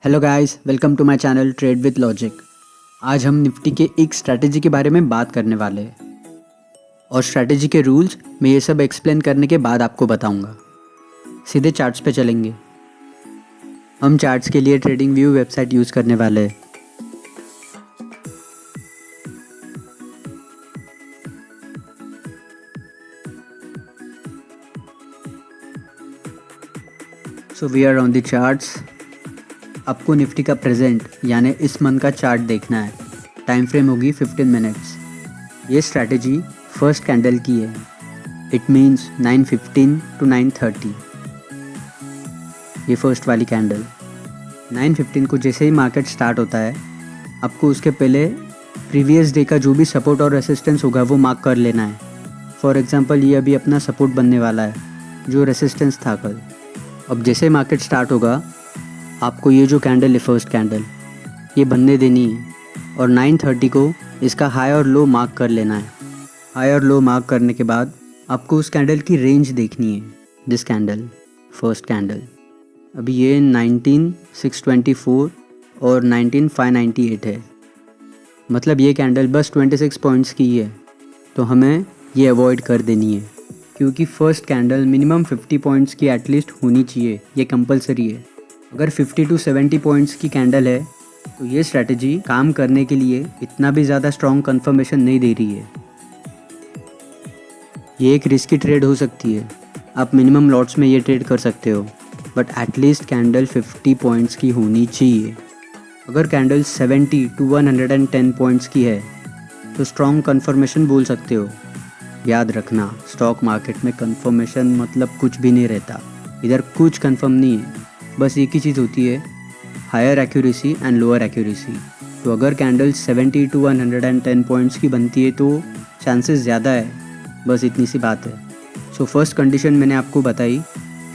Hello guys, welcome to my channel trade with logic. आज हम Nifty के एक स्ट्रैटेजी के बारे में बात करने वाले हैं और स्ट्रैटेजी के रूल्स मैं ये सब एक्सप्लेन करने के बाद आपको बताऊंगा। सीधे चार्ट्स पे चलेंगे। हम चार्ट्स के लिए ट्रेडिंग व्यू वेबसाइट यूज़ करने वाले हैं। So we are on the charts. आपको निफ्टी का प्रेजेंट यानी इस मंथ का चार्ट देखना है। टाइम फ्रेम होगी 15 मिनट्स। ये स्ट्रैटेजी फर्स्ट कैंडल की है। It means 9:15 to 9:30। ये फर्स्ट वाली कैंडल 9:15 को जैसे ही मार्केट स्टार्ट होता है, आपको उसके पहले प्रीवियस डे का जो भी सपोर्ट और रेसिस्टेंस होगा वो मार्क कर लेना है। फॉर एग्जांपल ये अभी अपना सपोर्ट बनने वाला है, जो रेसिस्टेंस था कल। अब जैसे मार्केट स्टार्ट होगा, आपको ये जो कैंडल है फर्स्ट कैंडल, ये बनने देनी है और 9:30 को इसका हाई और लो मार्क कर लेना है। हाई और लो मार्क करने के बाद आपको उस कैंडल की रेंज देखनी है। दिस कैंडल फर्स्ट कैंडल अभी ये 19,624 और 19,598 है। मतलब ये कैंडल बस 26 पॉइंट्स की है, तो हमें ये अवॉइड कर देनी है, क्योंकि फर्स्ट कैंडल मिनिमम 50 पॉइंट्स की एटलीस्ट होनी चाहिए। ये कंपलसरी है। अगर 50 to 70 पॉइंट्स की कैंडल है तो ये स्ट्रैटेजी काम करने के लिए इतना भी ज़्यादा स्ट्रॉन्ग कंफर्मेशन नहीं दे रही है। ये एक रिस्की ट्रेड हो सकती है। आप मिनिमम लॉट्स में ये ट्रेड कर सकते हो, बट एटलीस्ट कैंडल 50 पॉइंट्स की होनी चाहिए। अगर कैंडल 70 to 110 पॉइंट्स की है तो स्ट्रॉन्ग कंफर्मेशन बोल सकते हो। याद रखना, स्टॉक मार्केट में कंफर्मेशन मतलब कुछ भी नहीं रहता। इधर कुछ कंफर्म नहीं है, बस एक ही चीज़ होती है, higher accuracy and lower accuracy. तो अगर कैंडल 70 to 110 पॉइंट्स की बनती है तो चांसेस ज़्यादा है, बस इतनी सी बात है। सो फर्स्ट कंडीशन मैंने आपको बताई,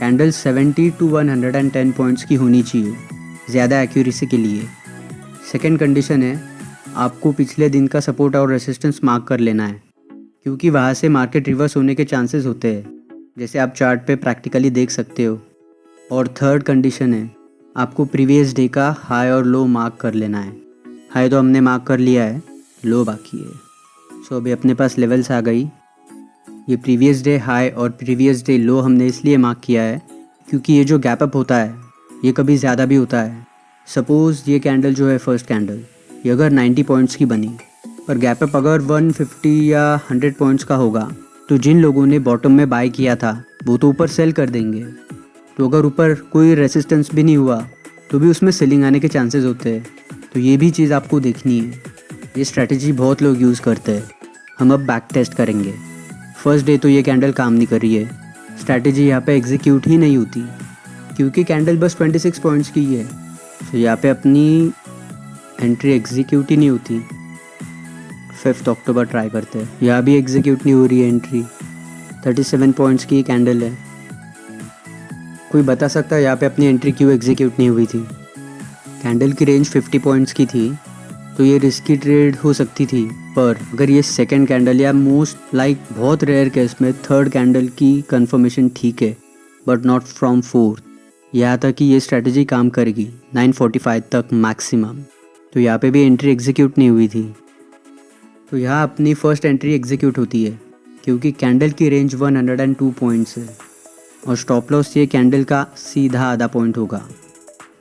कैंडल 70 to 110 पॉइंट्स की होनी चाहिए ज़्यादा एक्यूरेसी के लिए। सेकेंड कंडीशन है, आपको पिछले दिन का सपोर्ट और रेसिस्टेंस मार्क कर लेना है, क्योंकि वहाँ से मार्केट रिवर्स होने के चांसेस होते हैं, जैसे आप चार्ट पे प्रैक्टिकली देख सकते हो। और थर्ड कंडीशन है, आपको प्रीवियस डे का हाई और लो मार्क कर लेना है। हाई तो हमने मार्क कर लिया है, लो बाकी है। सो अभी अपने पास लेवल्स आ गई। ये प्रीवियस डे हाई और प्रीवियस डे लो हमने इसलिए मार्क किया है क्योंकि ये जो गैप अप होता है ये कभी ज़्यादा भी होता है। सपोज़ ये कैंडल जो है फर्स्ट कैंडल, ये अगर 90 पॉइंट्स की बनी और गैप अप अगर 150 या 100 पॉइंट्स का होगा, तो जिन लोगों ने बॉटम में बाय किया था वो तो ऊपर सेल कर देंगे। तो अगर ऊपर कोई रेसिस्टेंस भी नहीं हुआ तो भी उसमें सेलिंग आने के चांसेस होते हैं। तो ये भी चीज़ आपको देखनी है। ये स्ट्रैटेजी बहुत लोग यूज़ करते हैं। हम अब बैक टेस्ट करेंगे। फर्स्ट डे तो ये कैंडल काम नहीं कर रही है। स्ट्रैटेजी यहाँ पे एग्जीक्यूट ही नहीं होती, क्योंकि कैंडल बस 26 पॉइंट्स की है। तो यहाँ पे अपनी एंट्री एग्जीक्यूट ही नहीं होती। 5 अक्टूबर ट्राई करते हैं। यहाँ भी एग्जीक्यूट नहीं हो रही है एंट्री। 37 पॉइंट्स की कैंडल है। कोई बता सकता है यहाँ पे अपनी एंट्री क्यों एग्जीक्यूट नहीं हुई थी? कैंडल की रेंज 50 पॉइंट्स की थी, तो ये रिस्की ट्रेड हो सकती थी। पर अगर ये सेकंड कैंडल या मोस्ट लाइक बहुत रेयर केस में थर्ड कैंडल की कंफर्मेशन ठीक है, बट नॉट फ्रॉम फोर्थ, यहाँ तक कि ये स्ट्रैटेजी काम करेगी 9:45 तक मैक्सिमम। तो यहाँ पे भी एंट्री एग्जीक्यूट नहीं हुई थी। तो यहाँ अपनी फर्स्ट एंट्री एग्जीक्यूट होती है, क्योंकि कैंडल की रेंज 102 पॉइंट्स है और स्टॉप लॉस ये कैंडल का सीधा आधा पॉइंट होगा।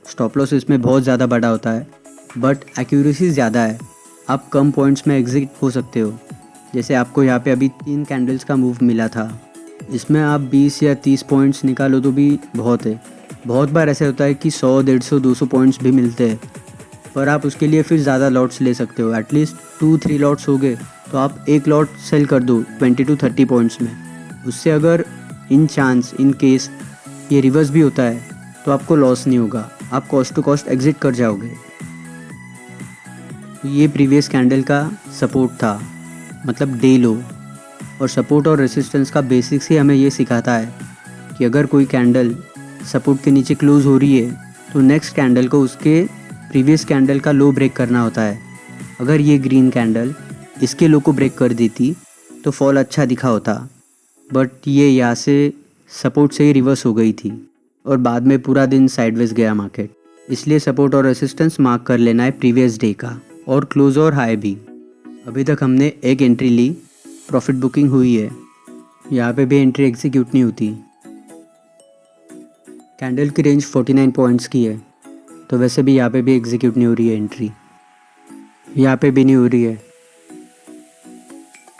स्टॉप लॉस इसमें बहुत ज़्यादा बड़ा होता है, बट एक्यूरेसी ज़्यादा है। आप कम पॉइंट्स में एग्जिट हो सकते हो। जैसे आपको यहाँ पे अभी 3 कैंडल्स का मूव मिला था, इसमें आप 20 या 30 पॉइंट्स निकालो तो भी बहुत है। बहुत बार ऐसे होता है कि 100, 150, 200 पॉइंट्स भी मिलते हैं, पर आप उसके लिए फिर ज़्यादा लॉट्स ले सकते हो। एटलीस्ट 2-3 लॉट्स हो गए तो आप एक लॉट सेल कर दो 20 to 30 पॉइंट्स में। उससे अगर इन केस ये रिवर्स भी होता है तो आपको लॉस नहीं होगा, आप कॉस्ट टू कॉस्ट एग्जिट कर जाओगे। ये प्रीवियस कैंडल का सपोर्ट था, मतलब डे लो। और सपोर्ट और रेसिस्टेंस का बेसिक्स ही हमें ये सिखाता है कि अगर कोई कैंडल सपोर्ट के नीचे क्लोज हो रही है तो नेक्स्ट कैंडल को उसके प्रीवियस कैंडल का लो ब्रेक करना होता है। अगर ये ग्रीन कैंडल इसके लो को ब्रेक कर देती तो फॉल अच्छा दिखा होता, बट ये यहाँ से सपोर्ट से ही रिवर्स हो गई थी और बाद में पूरा दिन साइडवेज गया मार्केट। इसलिए सपोर्ट और रेसिस्टेंस मार्क कर लेना है प्रीवियस डे का, और क्लोज और हाई भी। अभी तक हमने एक एंट्री ली, प्रॉफिट बुकिंग हुई है। यहाँ पे भी एंट्री एग्जीक्यूट नहीं होती। कैंडल की रेंज 49 पॉइंट्स की है, तो वैसे भी यहाँ पे भी एग्जीक्यूट नहीं हो रही है एंट्री। यहाँ पे भी नहीं हो रही है।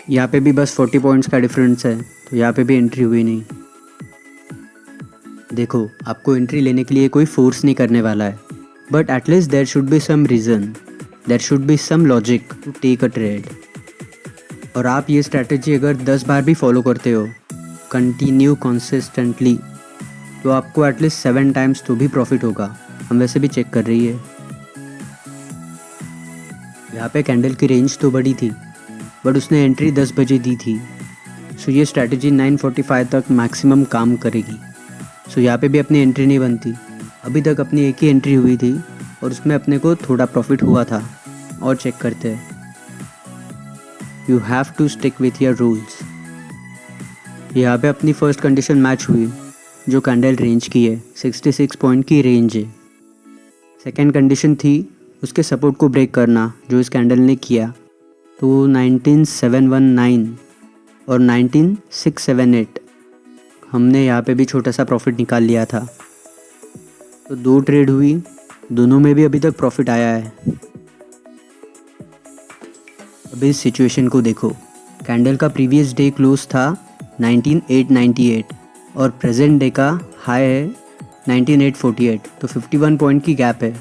यहाँ पे भी बस 40 पॉइंट्स का डिफरेंस है, तो यहाँ पे भी एंट्री हुई नहीं। देखो, आपको एंट्री लेने के लिए कोई फोर्स नहीं करने वाला है, but at least there should be some reason, there should be some logic to take a trade. और आप ये स्ट्रैटेजी अगर 10 बार भी फॉलो करते हो कंटिन्यू कंसिस्टेंटली, तो आपको एटलीस्ट 7 टाइम्स तो भी प्रॉफिट होगा। हम वैसे भी चेक कर रही है। यहाँ पे कैंडल की रेंज तो बड़ी थी, बट उसने एंट्री 10 बजे दी थी, सो ये स्ट्रैटेजी 9:45 तक मैक्सिमम काम करेगी। सो यहाँ पे भी अपनी एंट्री नहीं बनती। अभी तक अपनी एक ही एंट्री हुई थी और उसमें अपने को थोड़ा प्रॉफिट हुआ था। और चेक करते हैं। You have to stick with your rules. यहाँ पे अपनी फर्स्ट कंडीशन मैच हुई, जो कैंडल रेंज की है, 66 पॉइंट की रेंज है। सेकेंड कंडीशन थी उसके सपोर्ट को ब्रेक करना, जो इस कैंडल ने किया, तो 19719 और 19678 हमने यहाँ पे भी छोटा सा प्रॉफिट निकाल लिया था। तो 2 ट्रेड हुई, दोनों में भी अभी तक प्रॉफिट आया है। अभी इस सिचुएशन को देखो, कैंडल का प्रीवियस डे क्लोज था 19898 और प्रेजेंट डे का हाई है 19848, तो 51 पॉइंट की गैप है।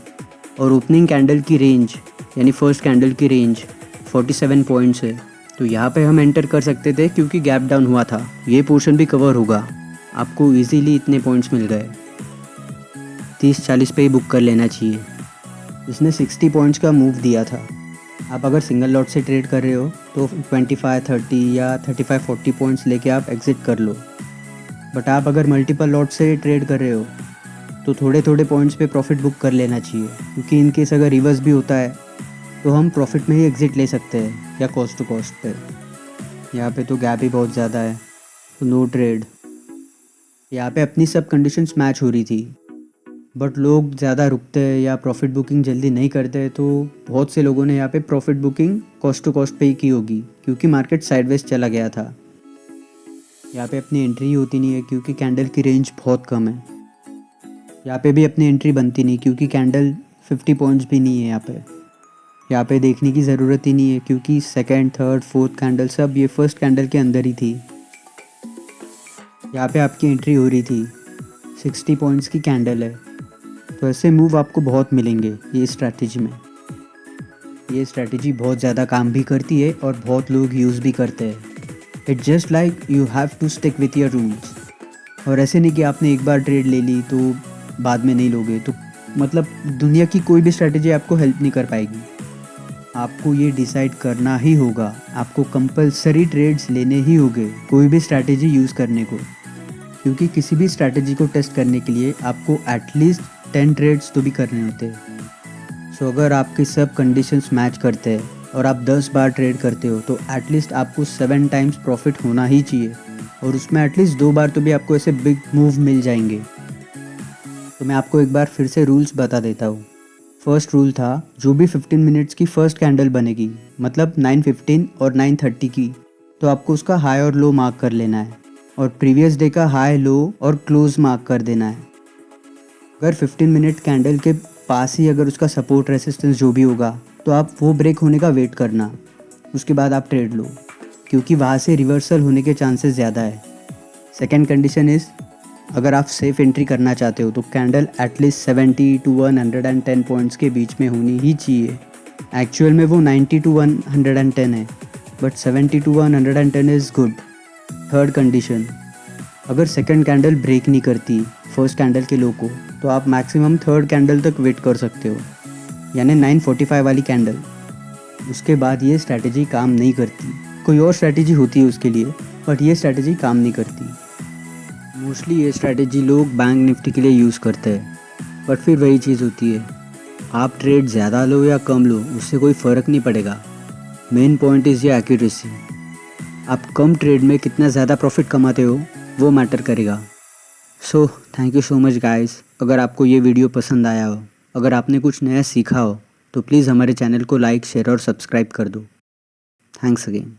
और ओपनिंग कैंडल की रेंज यानी फर्स्ट कैंडल की रेंज 47 पॉइंट्स है, तो यहाँ पे हम एंटर कर सकते थे क्योंकि गैप डाउन हुआ था। ये पोर्शन भी कवर होगा, आपको इजीली इतने पॉइंट्स मिल गए। 30-40 पे ही बुक कर लेना चाहिए। इसने 60 पॉइंट्स का मूव दिया था। आप अगर सिंगल लॉट से ट्रेड कर रहे हो तो 25-30 या 35-40 पॉइंट्स लेके आप एग्जिट कर लो। बट आप अगर मल्टीपल लॉट से ट्रेड कर रहे हो तो थोड़े थोड़े पॉइंट्स पे प्रॉफिट बुक कर लेना चाहिए, क्योंकि इन केस अगर रिवर्स भी होता है तो हम प्रॉफिट में ही एग्जिट ले सकते हैं या कॉस्ट टू कॉस्ट पे। यहाँ पे तो गैप ही बहुत ज़्यादा है, तो नो ट्रेड। यहाँ पे अपनी सब कंडीशंस मैच हो रही थी, बट लोग ज़्यादा रुकते हैं या प्रॉफिट बुकिंग जल्दी नहीं करते, तो बहुत से लोगों ने यहाँ पे profit booking cost to cost पे ही की होगी, क्योंकि मार्केट साइडवेज चला गया था। यहाँ पे अपनी एंट्री होती नहीं है क्योंकि कैंडल की रेंज बहुत कम है। यहाँ पे भी अपनी एंट्री बनती नहीं क्योंकि कैंडल 50 पॉइंट्स भी नहीं है यहाँ पे देखने की ज़रूरत ही नहीं है, क्योंकि सेकंड, थर्ड, फोर्थ कैंडल सब ये फर्स्ट कैंडल के अंदर ही थी। यहाँ पे आपकी एंट्री हो रही थी, 60 पॉइंट्स की कैंडल है, तो ऐसे मूव आपको बहुत मिलेंगे ये स्ट्रैटेजी में। ये स्ट्रैटेजी बहुत ज़्यादा काम भी करती है और बहुत लोग यूज़ भी करते हैं। It's just like you have to stick with your rules. और ऐसे नहीं कि आपने एक बार ट्रेड ले ली तो बाद में नहीं लोगे, तो मतलब दुनिया की कोई भी स्ट्रैटेजी आपको हेल्प नहीं कर पाएगी। आपको ये डिसाइड करना ही होगा, आपको कंपलसरी ट्रेड्स लेने ही होंगे कोई भी स्ट्रैटेजी यूज़ करने को, क्योंकि किसी भी स्ट्रैटेजी को टेस्ट करने के लिए आपको एटलीस्ट 10 ट्रेड्स तो भी करने होते हैं। सो अगर आपके सब कंडीशंस मैच करते हैं और आप 10 बार ट्रेड करते हो तो एटलीस्ट आपको 7 टाइम्स प्रॉफिट होना ही चाहिए, और उसमें एटलीस्ट 2 बार तो भी आपको ऐसे बिग मूव मिल जाएंगे। तो मैं आपको एक बार फिर से रूल्स बता देता हूँ। फर्स्ट रूल था, जो भी 15 मिनट्स की फर्स्ट कैंडल बनेगी, मतलब 9:15 और 9:30 की, तो आपको उसका हाई और लो मार्क कर लेना है और प्रीवियस डे का हाई, लो और क्लोज मार्क कर देना है। अगर 15 मिनट कैंडल के पास ही अगर उसका सपोर्ट रेसिस्टेंस जो भी होगा, तो आप वो ब्रेक होने का वेट करना, उसके बाद आप ट्रेड लो, क्योंकि वहाँ से रिवर्सल होने के चांसेस ज़्यादा है। सेकेंड कंडीशन इज़, अगर आप सेफ एंट्री करना चाहते हो तो कैंडल एटलीस्ट 70 to 110 पॉइंट्स के बीच में होनी ही चाहिए। एक्चुअल में वो 90 to 110 है, but 70 to 110 is good. Third condition, अगर सेकंड कैंडल ब्रेक नहीं करती फर्स्ट कैंडल के लो को, तो आप मैक्सिमम थर्ड कैंडल तक वेट कर सकते हो, यानी 9:45 वाली कैंडल। उसके बाद ये स्ट्रैटेजी काम नहीं करती। कोई और स्ट्रैटेजी होती है उसके लिए, बट ये स्ट्रैटेजी काम नहीं करती। मोस्टली ये स्ट्रैटेजी लोग बैंक निफ्टी के लिए यूज़ करते हैं, बट फिर वही चीज़ होती है, आप ट्रेड ज़्यादा लो या कम लो उससे कोई फ़र्क नहीं पड़ेगा। मेन पॉइंट इज़ ये एक्यूरेसी। आप कम ट्रेड में कितना ज़्यादा प्रॉफिट कमाते हो वो मैटर करेगा। So thank you so much guys. अगर आपको ये वीडियो पसंद आया हो अगर आपने कुछ नया सीखा हो तो प्लीज़ हमारे चैनल को लाइक शेयर और सब्सक्राइब कर दो। Thanks again.